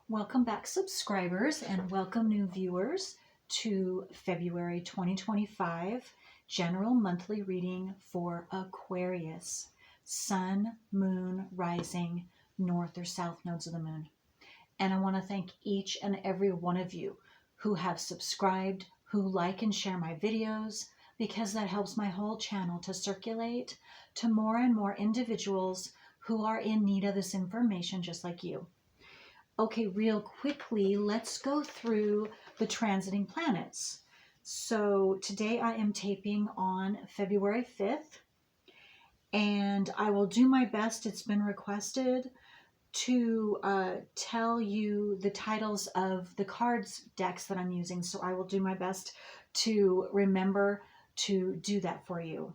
Welcome back, subscribers, and welcome new viewers to February 2025 general monthly reading for Aquarius, Sun, Moon, Rising, North or South nodes of the Moon. And I want to thank each and every one of you who have subscribed, who like and share my videos, because that helps my whole channel to circulate to more and more individuals who are in need of this information just like you. Okay, real quickly, let's go through the transiting planets. So today I am taping on February 5th, and I will do my best. It's been requested to tell you the titles of the cards decks that I'm using. So I will do my best to remember to do that for you.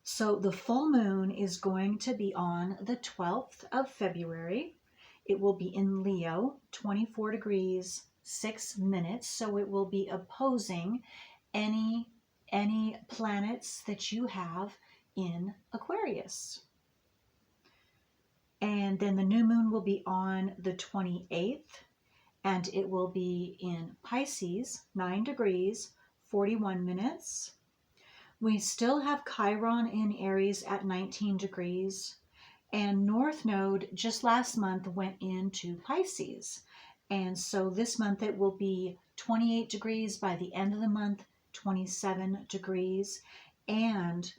So the full moon is going to be on the 12th of February. It will be in Leo, 24 degrees, 6 minutes. So it will be opposing any planets that you have in Aquarius. And then the new moon will be on the 28th, and it will be in Pisces, 9 degrees, 41 minutes. We still have Chiron in Aries at 19 degrees. And North Node just last month went into Pisces. And so this month it will be 28 degrees by the end of the month, 27 degrees. And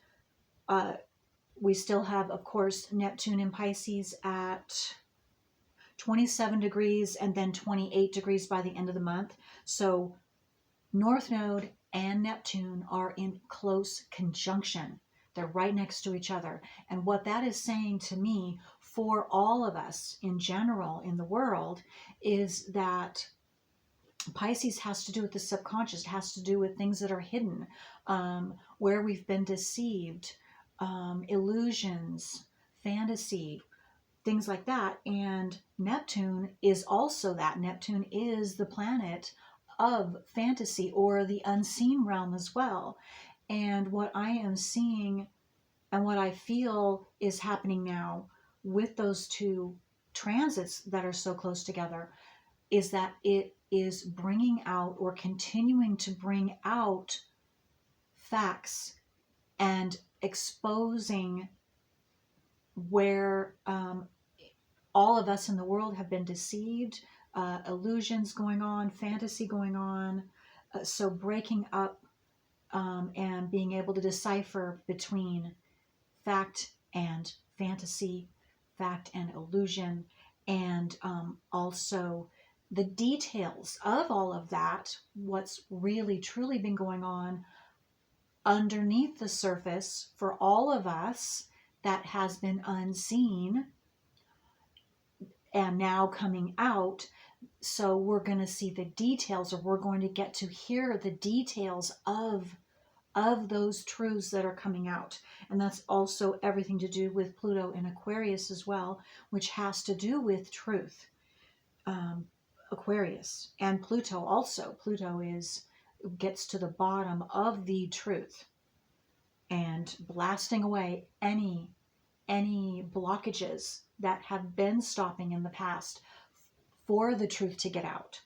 we still have, of course, Neptune in Pisces at 27 degrees and then 28 degrees by the end of the month. So North Node and Neptune are in close conjunction. They're right next to each other. And what that is saying to me, for all of us in general in the world, is that Pisces has to do with the subconscious. It has to do with things that are hidden, where we've been deceived, illusions, fantasy, things like that. And Neptune is also that. Neptune is the planet of fantasy or the unseen realm as well. And what I am seeing and what I feel is happening now with those two transits that are so close together is that it is bringing out or continuing to bring out facts and exposing where all of us in the world have been deceived, illusions going on, fantasy going on. So breaking up and being able to decipher between fact and fantasy, fact and illusion, and also the details of all of that, what's really truly been going on underneath the surface for all of us that has been unseen and now coming out. So we're going to see the details, or we're going to get to hear the details of those truths that are coming out. And that's also everything to do with Pluto in Aquarius as well, which has to do with truth. Aquarius and Pluto also. Pluto gets to the bottom of the truth and blasting away any blockages that have been stopping in the past for the truth to get out.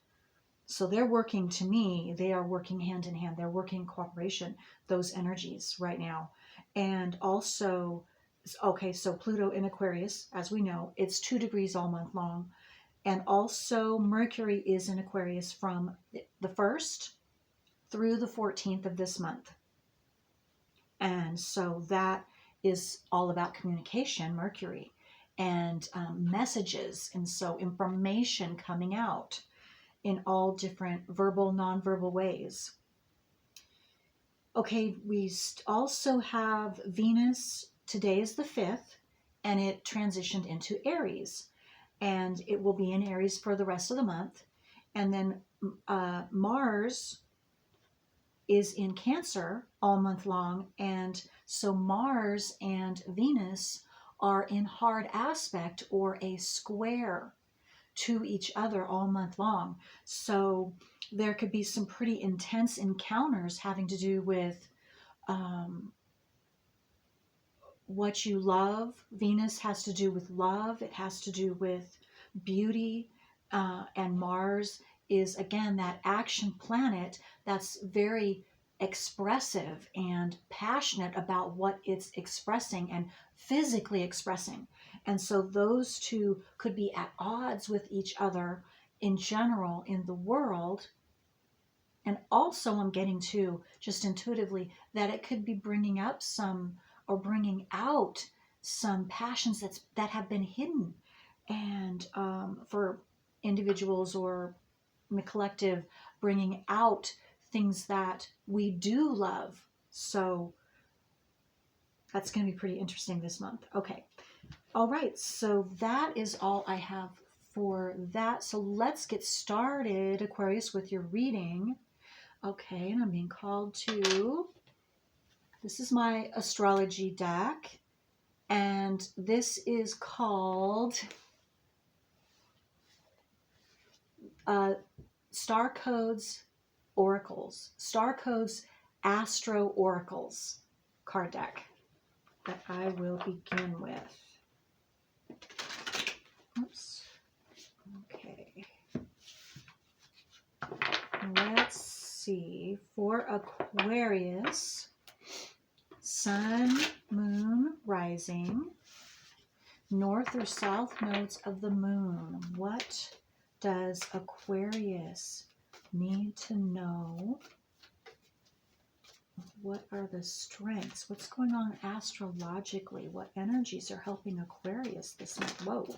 So they're working, to me, they are working hand in hand. They're working in cooperation, those energies right now. And also, okay, so Pluto in Aquarius, as we know, it's 2 degrees all month long. And also Mercury is in Aquarius from the 1st through the 14th of this month. And so that is all about communication, Mercury, and messages. And so information coming out in all different verbal, nonverbal ways. Okay, we also have Venus. Today is the 5th, and it transitioned into Aries. And it will be in Aries for the rest of the month. And then Mars is in Cancer all month long. And so Mars and Venus are in hard aspect or a square to each other all month long. So there could be some pretty intense encounters having to do with what you love. Venus has to do with love. It has to do with beauty, and Mars is, again, that action planet that's very expressive and passionate about what it's expressing and physically expressing. And so those two could be at odds with each other in general in the world. And also, I'm getting to just intuitively that it could be bringing up some, or bringing out some passions that have been hidden, and for individuals or in the collective, bringing out things that we do love. So that's going to be pretty interesting this month. Okay. All right. So that is all I have for that. So let's get started, Aquarius, with your reading. Okay. And I'm being called to, this is my astrology deck. And this is called Star Codes Oracles. Star Codes Astro Oracles card deck that I will begin with. Oops. Okay. Let's see. For Aquarius, Sun, Moon, Rising, North or South nodes of the Moon. What does Aquarius need to know? What are the strengths? What's going on astrologically? What energies are helping Aquarius this month? Whoa.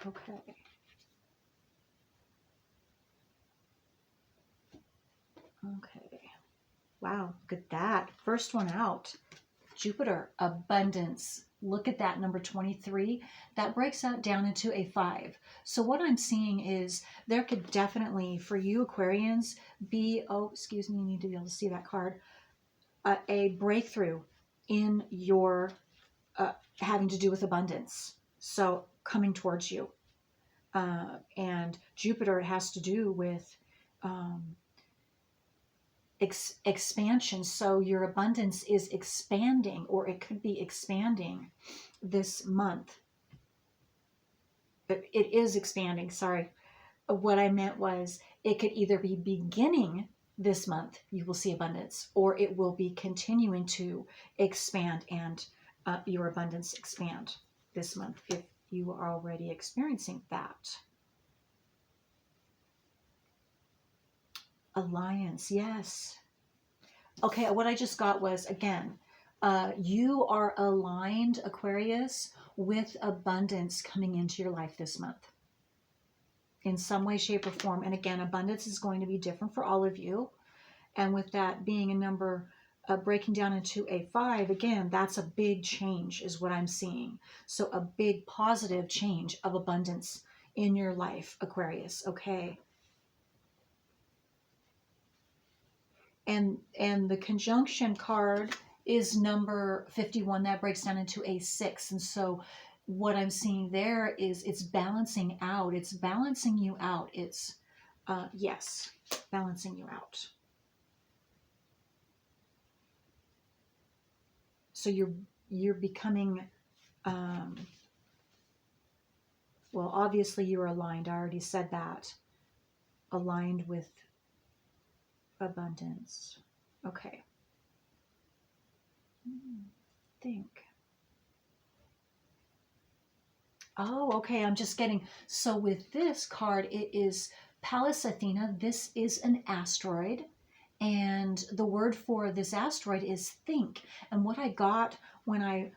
Okay. Okay. Wow, look at that. First one out. Jupiter, abundance. Look at that, number 23. That breaks out down into a 5. So what I'm seeing is there could definitely, for you Aquarians, be, oh, excuse me, you need to be able to see that card, a breakthrough in your having to do with abundance. So coming towards you. And Jupiter has to do with expansion. So your abundance is expanding, or it could be expanding this month. But it is expanding, sorry. What I meant was it could either be beginning this month, you will see abundance, or it will be continuing to expand and your abundance expand this month if you are already experiencing that. Alliance, yes. Okay, what I just got was, again, you are aligned, Aquarius, with abundance coming into your life this month in some way, shape, or form. And again, abundance is going to be different for all of you. And with that being a number breaking down into a 5, again, that's a big change is what I'm seeing. So a big positive change of abundance in your life, Aquarius. Okay. And the conjunction card is number 51. That breaks down into a 6. And so what I'm seeing there is it's balancing out. It's balancing you out. It's, yes, balancing you out. So you're becoming, well, obviously you're aligned. I already said that. Aligned with abundance. Okay. Think. Oh, okay. I'm just getting, so with this card, it is Pallas Athena. This is an asteroid. And the word for this asteroid is think. And what I got when I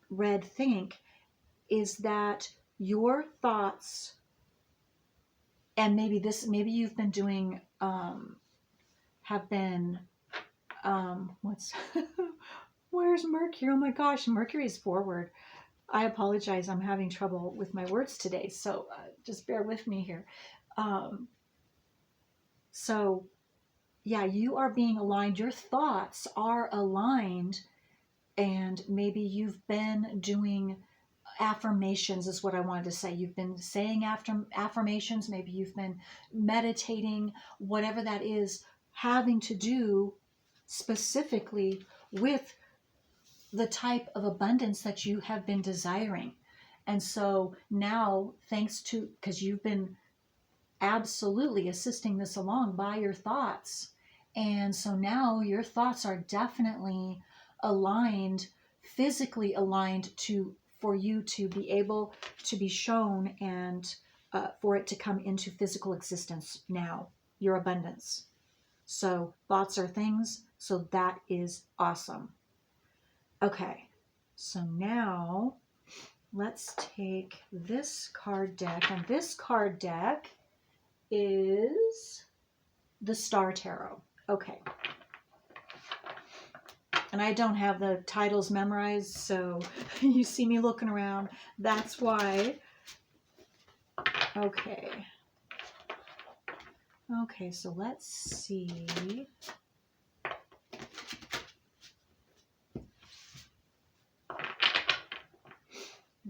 read think is that your thoughts, and maybe you've been doing, have been, where's Mercury? Oh my gosh, Mercury is forward. I apologize. I'm having trouble with my words today. So just bear with me here. So yeah, you are being aligned. Your thoughts are aligned. And maybe you've been doing affirmations is what I wanted to say. You've been saying affirmations. Maybe you've been meditating, whatever that is, having to do specifically with the type of abundance that you have been desiring. And so now, thanks to, because you've been absolutely assisting this along by your thoughts. And so now your thoughts are definitely aligned, physically aligned to, for you to be able to be shown and for it to come into physical existence now, your abundance. So thoughts are things. So that is awesome. Okay. So now let's take this card deck, and this card deck is the Star Tarot. Okay. And I don't have the titles memorized, so you see me looking around. That's why. Okay. Okay, so let's see.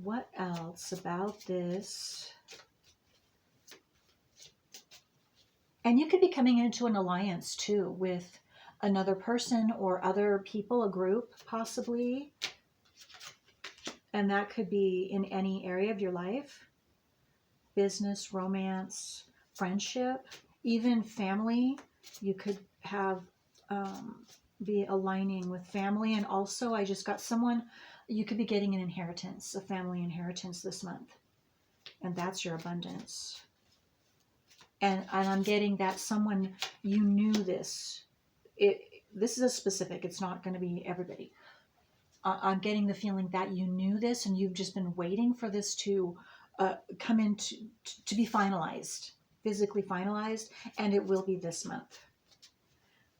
What else about this? And you could be coming into an alliance too with another person or other people, a group possibly. And that could be in any area of your life. Business, romance, friendship, even family. You could have be aligning with family. And also I just got someone, you could be getting an inheritance, a family inheritance this month. And that's your abundance. And I'm getting that someone, you knew this. This is a specific, it's not going to be everybody. I'm getting the feeling that you knew this and you've just been waiting for this to come in to be finalized, physically finalized, and it will be this month.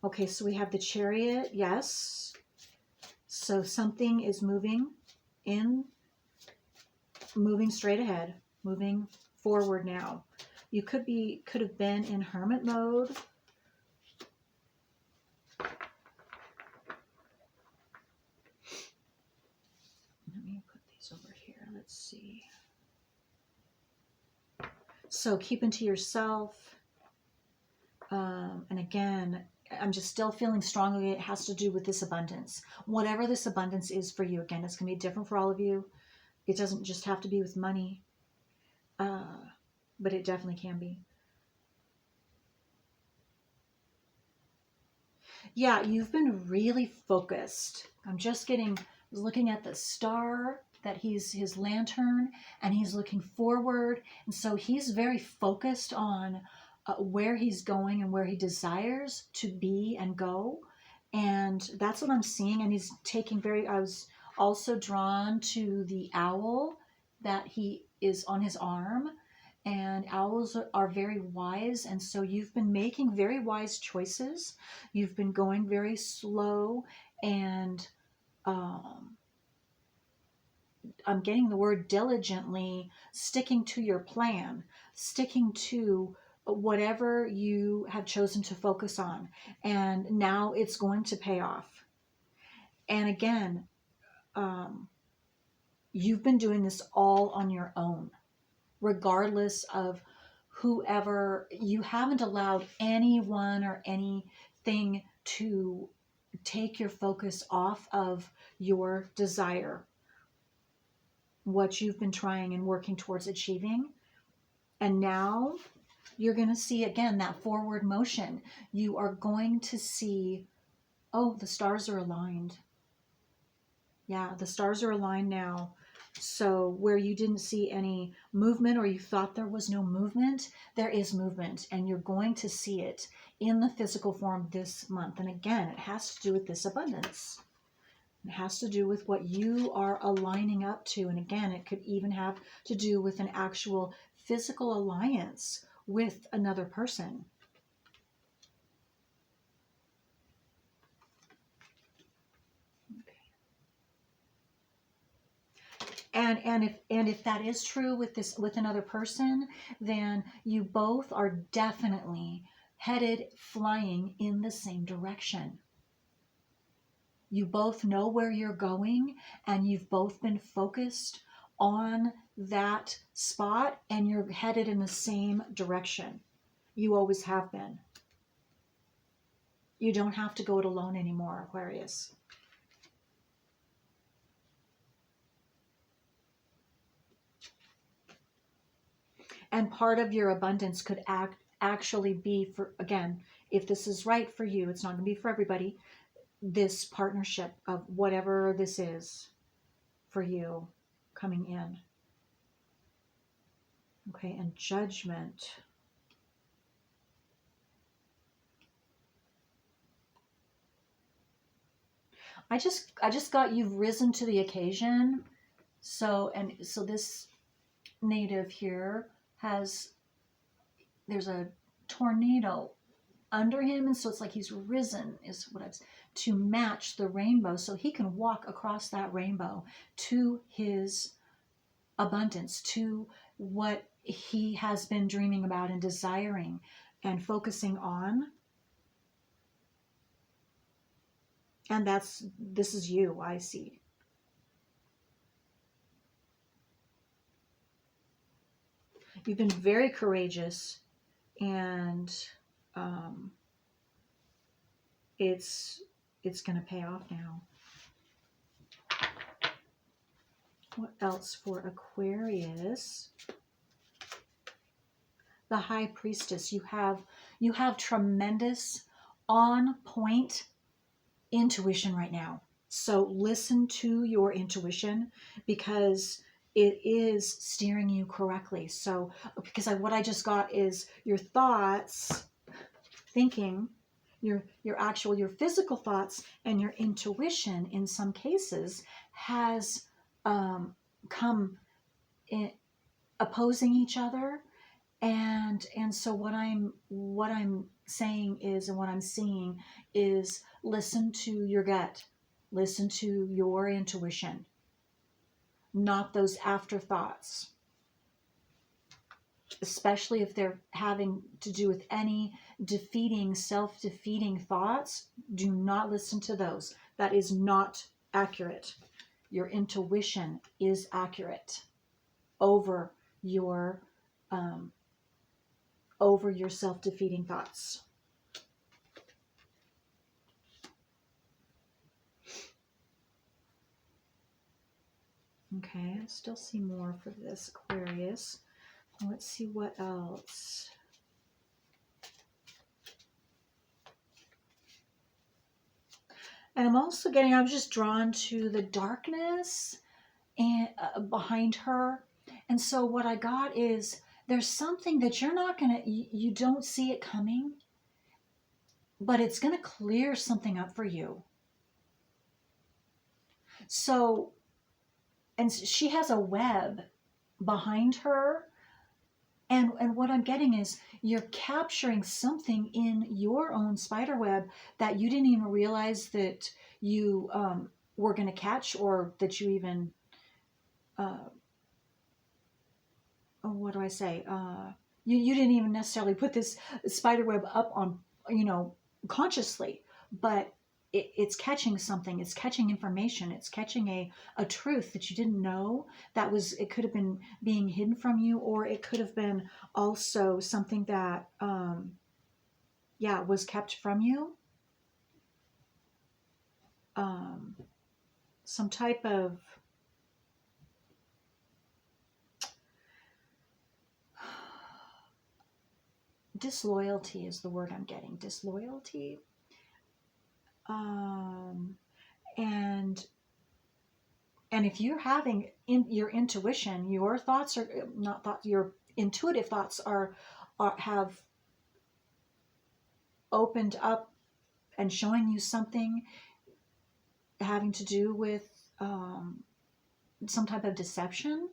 Okay, so we have the Chariot, yes. So something is moving straight ahead, moving forward now. You could have been in hermit mode. Let me put these over here. Let's see. So keeping to yourself. And again, I'm just still feeling strongly it has to do with this abundance. Whatever this abundance is for you, again, it's going to be different for all of you. It doesn't just have to be with money, but it definitely can be. Yeah, you've been really focused. I'm just looking at the star that his lantern, and he's looking forward. And so he's very focused on where he's going and where he desires to be and go. And that's what I'm seeing. And he's taking I was also drawn to the owl that he is on his arm. And owls are very wise. And so you've been making very wise choices. You've been going very slow. And I'm getting the word diligently, sticking to your plan, sticking to whatever you have chosen to focus on. And now it's going to pay off. And again, you've been doing this all on your own. Regardless of whoever, you haven't allowed anyone or anything to take your focus off of your desire, what you've been trying and working towards achieving. And now you're going to see again that forward motion. You are going to see, oh, the stars are aligned. Yeah, the stars are aligned now. So where you didn't see any movement or you thought there was no movement, there is movement, and you're going to see it in the physical form this month. And again, it has to do with this abundance. It has to do with what you are aligning up to. And again, it could even have to do with an actual physical alliance with another person. And if that is true with another person, then you both are definitely headed flying in the same direction. You both know where you're going, and you've both been focused on that spot, and you're headed in the same direction. You always have been. You don't have to go it alone anymore, Aquarius. And part of your abundance could actually be for, again, if this is right for you, it's not going to be for everybody, this partnership of whatever this is for you coming in. Okay, and Judgment. I just got you've risen to the occasion. So this native here there's a tornado under him, and so it's like he's risen is what I've to match the rainbow, so he can walk across that rainbow to his abundance, to what he has been dreaming about and desiring and focusing on. And this is you, I see. You've been very courageous, and it's going to pay off now. What else for Aquarius? The High Priestess. You have tremendous, on point intuition right now. So listen to your intuition, because it is steering you correctly. So because what I just got is your thoughts, thinking, your physical thoughts and your intuition in some cases has come in, opposing each other. And so what I'm saying is, and what I'm seeing is, listen to your gut, listen to your intuition, not those afterthoughts, especially if they're having to do with any self-defeating thoughts. Do not listen to those. That is not accurate. Your intuition is accurate over your self-defeating thoughts. Okay, I still see more for this Aquarius. Let's see what else. And I'm also getting, I was just drawn to the darkness and behind her. And so what I got is, there's something that you're not going to, you don't see it coming, but it's going to clear something up for you. So, and she has a web behind her. And what I'm getting is, you're capturing something in your own spider web that you didn't even realize that you were going to catch, or that you even, what do I say? You didn't even necessarily put this spider web up on, consciously, but it's catching something. It's catching information. It's catching a truth that you didn't know, it could have been being hidden from you, or it could have been also something that, was kept from you. Some type of disloyalty is the word I'm getting. Disloyalty. And if you're having your intuition, your thoughts are not thoughts, your intuitive thoughts have opened up and showing you something having to do with some type of deception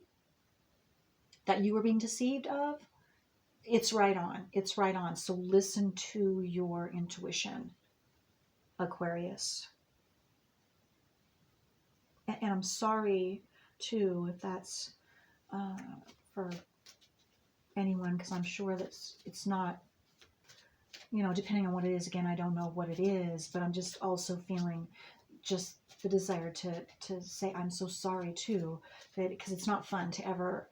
that you were being deceived of, it's right on. It's right on. So listen to your intuition, Aquarius. And I'm sorry too if that's for anyone, because I'm sure that it's not, depending on what it is. Again, I don't know what it is, but I'm just also feeling just the desire to say I'm so sorry too, because it's not fun to ever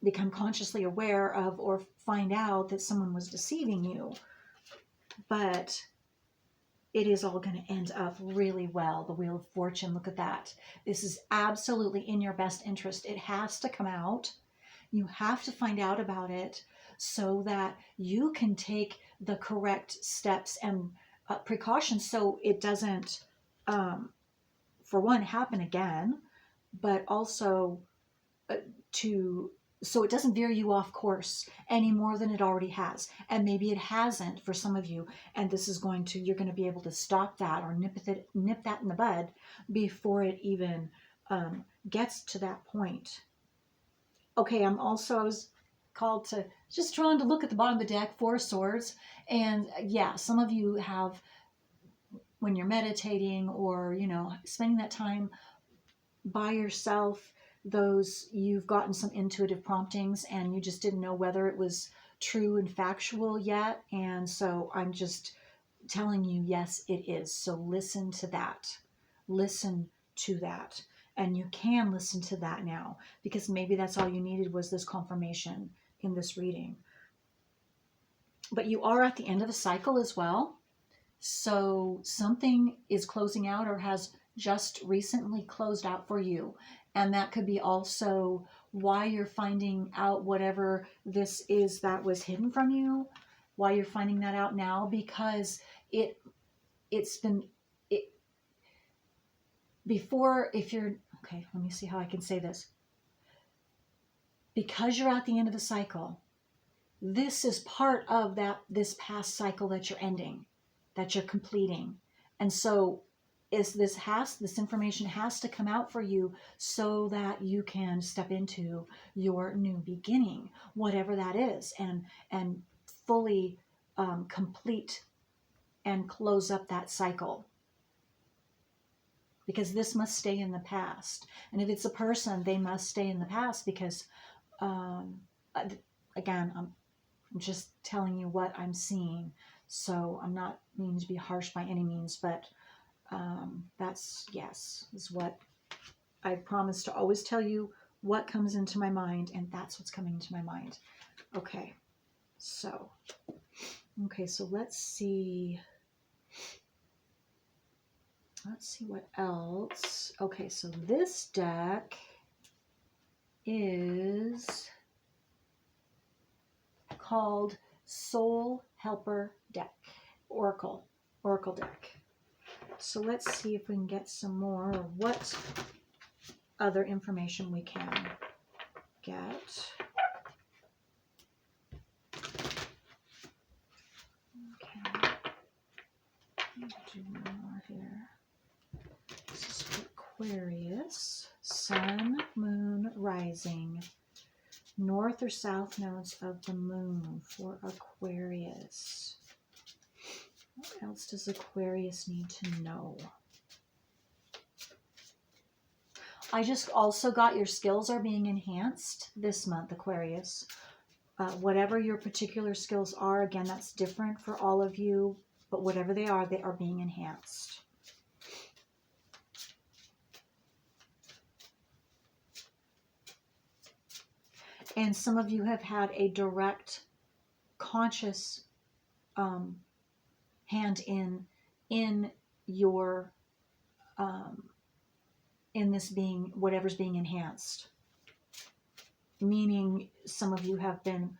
become consciously aware of or find out that someone was deceiving you. But it is all going to end up really well. The Wheel of Fortune, look at that. This is absolutely in your best interest. It has to come out. You have to find out about it so that you can take the correct steps and precautions so it doesn't, for one, happen again, but also to so it doesn't veer you off course any more than it already has. And maybe it hasn't for some of you, and this is going to, you're going to be able to stop that or nip that in the bud before it even gets to that point. Okay, I was called to, just drawn to look at the bottom of the deck, Four of Swords. And yeah, some of you have, when you're meditating or, spending that time by yourself, you've gotten some intuitive promptings and you just didn't know whether it was true and factual yet. And so I'm just telling you, yes, it is. So listen to that. Listen to that. And you can listen to that now, because maybe that's all you needed was this confirmation in this reading. But you are at the end of a cycle as well. So something is closing out or has just recently closed out for you. And that could be also why you're finding out whatever this is that was hidden from you, why you're finding that out now, because before, okay, let me see how I can say this. Because you're at the end of a cycle, this is part of this past cycle that you're ending, that you're completing. And so this information has to come out for you so that you can step into your new beginning, whatever that is, and fully complete and close up that cycle. Because this must stay in the past. And if it's a person, they must stay in the past, because again, I'm just telling you what I'm seeing. So I'm not meaning to be harsh by any means, but is what I promise to always tell you, what comes into my mind, and that's what's coming into my mind. Okay, so let's see what else. Okay, so this deck is called Soul Helper Deck, Oracle deck. So let's see if we can get some more, or what other information we can get. Okay, do more here. This is for Aquarius, Sun, Moon, Rising, North or South nodes of the Moon for Aquarius. What else does Aquarius need to know? I just also got your skills are being enhanced this month, Aquarius. Whatever your particular skills are, again, that's different for all of you, but whatever they are being enhanced. And some of you have had a direct, conscious hand in your in this being, whatever's being enhanced. Meaning some of you have been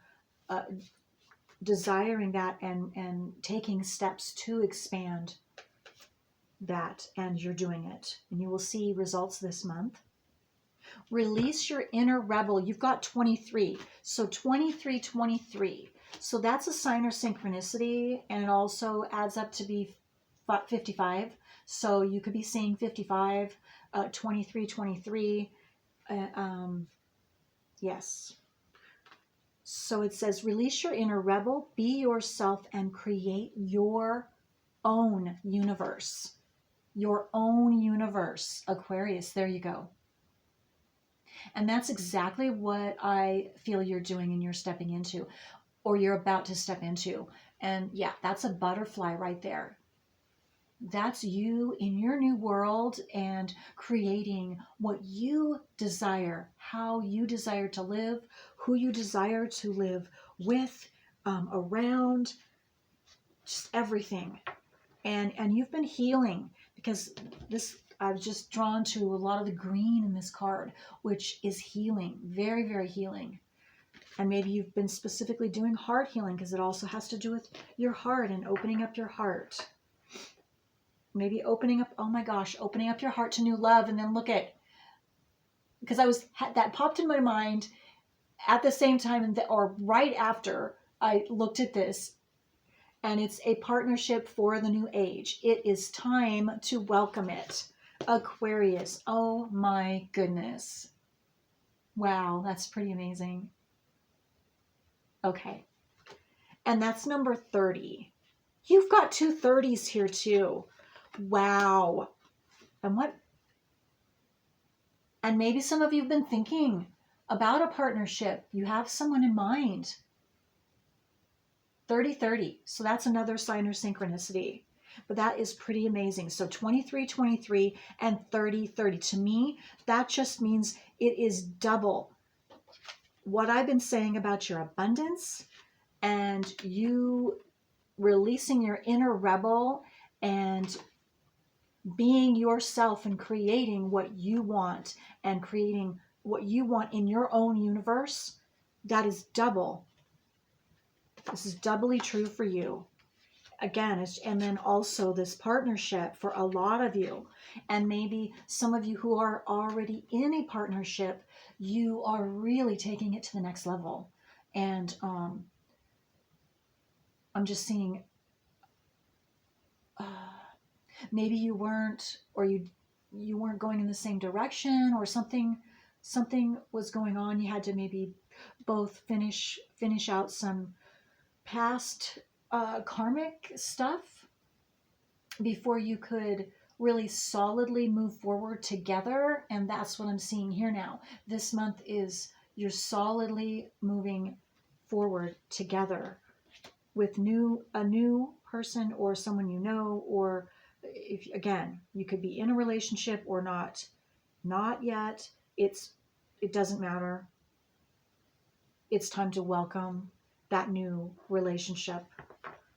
desiring that and taking steps to expand that, and you're doing it. And you will see results this month. Release your inner rebel. You've got 23. So 23. So that's a sign or synchronicity, and it also adds up to be 55. So you could be seeing 55, 23. Yes. So it says, release your inner rebel, be yourself, and create your own universe. Your own universe, Aquarius. There you go. And that's exactly what I feel you're doing and you're stepping into, or you're about to step into. And yeah, that's a butterfly right there. That's you in your new world and creating what you desire, how you desire to live, who you desire to live with, around, just everything. And you've been healing, because this, I've just drawn to a lot of the green in this card, which is healing, very, very healing. And maybe you've been specifically doing heart healing because it also has to do with your heart and opening up your heart. Maybe opening up, oh my gosh, opening up your heart to new love. And then look at, because that popped in my mind at the same time or right after I looked at this, and it's a partnership for the new age. It is time to welcome it. Aquarius. Oh my goodness. Wow, that's pretty amazing. Okay. And that's number 30. You've got 2 30s here too. Wow. And maybe some of you have been thinking about a partnership. You have someone in mind. 30-30. So that's another sign or synchronicity. But that is pretty amazing. So 23-23 and 30-30. To me, that just means it is double what I've been saying about your abundance and you releasing your inner rebel and being yourself and creating what you want and creating what you want in your own universe. That is double. This is doubly true for you. Again, and then also this partnership for a lot of you. And maybe some of you who are already in a partnership, you are really taking it to the next level. And I'm just seeing maybe you weren't, or you weren't going in the same direction, or something was going on. You had to maybe both finish out some past karmic stuff before you could really solidly move forward together. And that's what I'm seeing here now. This month is you're solidly moving forward together with a new person or someone you know, or if again, you could be in a relationship or not yet. It doesn't matter. It's time to welcome that new relationship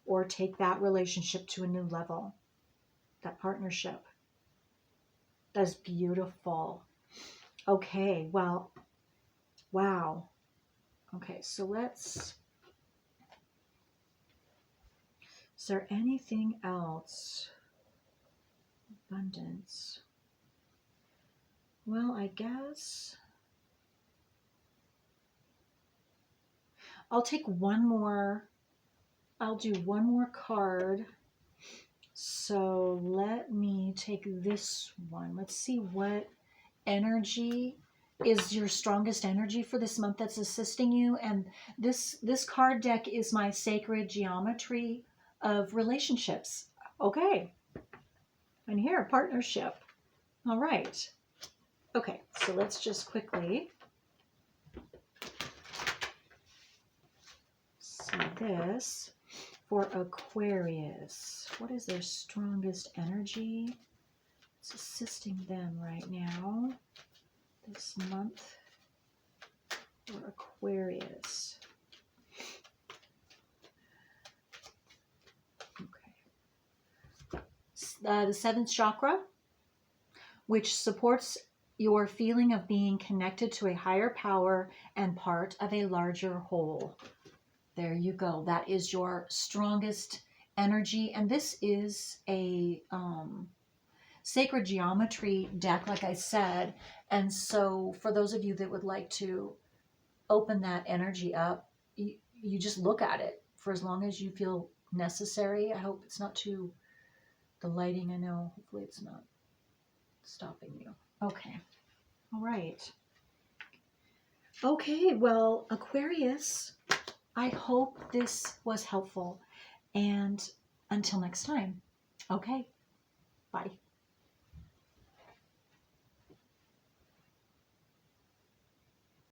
or take that relationship to a new level. That partnership. That's beautiful. Okay, well, wow. Okay, so is there anything else? Abundance. Well, I guess I'll take one more. I'll do one more card. So let me take this one. Let's see what energy is your strongest energy for this month that's assisting you. And this card deck is my sacred geometry of relationships. Okay. And here, partnership. All right. Okay, so let's just quickly see this for Aquarius. What is their strongest energy? It's assisting them right now this month for Aquarius. Okay. The 7th chakra, which supports your feeling of being connected to a higher power and part of a larger whole. There you go. That is your strongest energy. And this is a sacred geometry deck, like I said. And so for those of you that would like to open that energy up, you just look at it for as long as you feel necessary. I hope it's not too, the lighting, I know, hopefully it's not stopping you. Okay. All right. Okay, well, Aquarius, I hope this was helpful. And until next time. Okay. Bye.